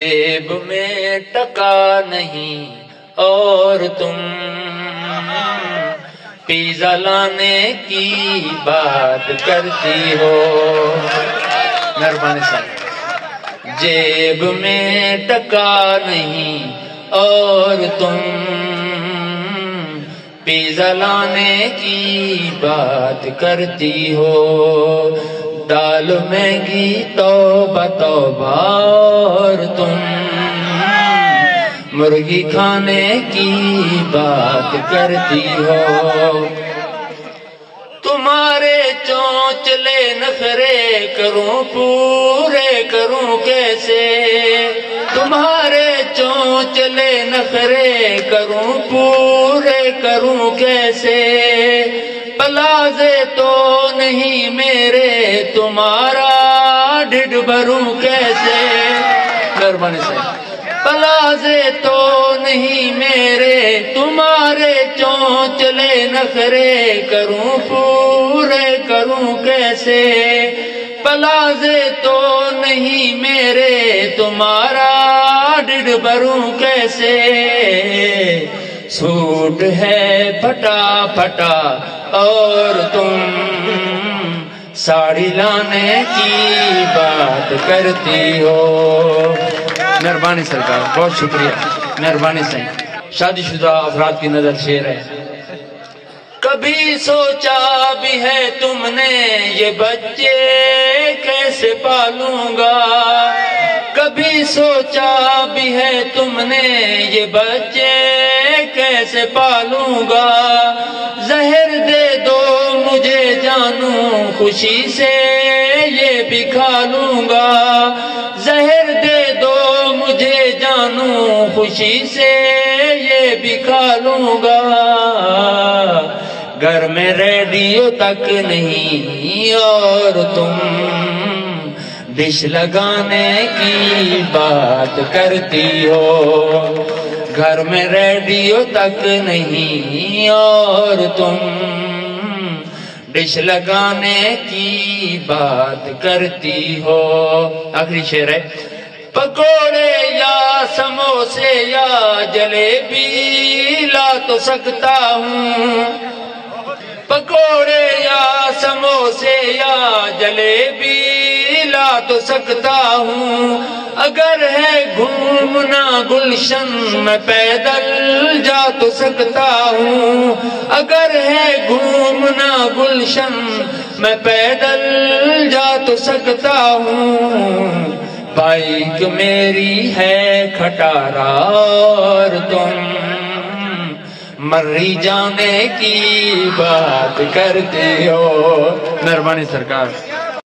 جیب میں ٹکا نہیں اور تم پیزا لانے کی بات کرتی ہو۔ مہربانی سے جیب میں ٹکا نہیں اور تم پیزا لانے کی بات کرتی ہو۔ دال مہنگی توبہ توبہ اور تم مرغی کھانے کی بات کرتی ہو۔ تمہارے چونچلے نخرے کروں پورے کروں کیسے، تمہارے چونچلے نخرے کروں پورے کروں کیسے، پلازے تو نہیں میرے تمہارا ڈھڈ بھروں کیسے۔ مہربانی سے پلازے تو نہیں میرے تمہارے چونچلے نخرے کروں پورے کروں کیسے، پلازے تو نہیں میرے تمہارا ڈھڈ بھروں کیسے۔ سوٹ ہے پھٹا پھٹا اور تم ساڑی لانے کی بات کرتی ہو۔ مہربانی سرکار، بہت شکریہ، مہربانی سے شادی شدہ افراد کی نظر شیر ہے۔ کبھی سوچا بھی ہے تم نے یہ بچے کیسے پالوں گا، کبھی سوچا بھی ہے تم نے یہ بچے کیسے پالوں گا، زہر دے دو مجھے جانوں خوشی سے یہ بھی کھا لوں گا، زہر دے دو مجھے جانوں خوشی سے یہ بھی کھا لوں گا۔ گھر میں ریڈیو تک نہیں اور تم ڈش لگانے کی بات کرتی ہو۔ گھر میں ریڈیو تک نہیں اور تم ڈش لگانے کی بات کرتی ہو۔ آخری شعر ہے۔ پکوڑے یا سموسے یا جلیبی لا تو سکتا ہوں، پکوڑے یا سموسے یا جلیبی لا تو سکتا ہوں، اگر ہے گھومنا گلشن میں پیدل جا تو سکتا ہوں، اگر ہے گھومنا گلشن میں پیدل جا تو سکتا ہوں۔ بائک میری ہے کھٹارا اور تم مری جانے کی بات کرتے ہو۔ مہربانی سرکار۔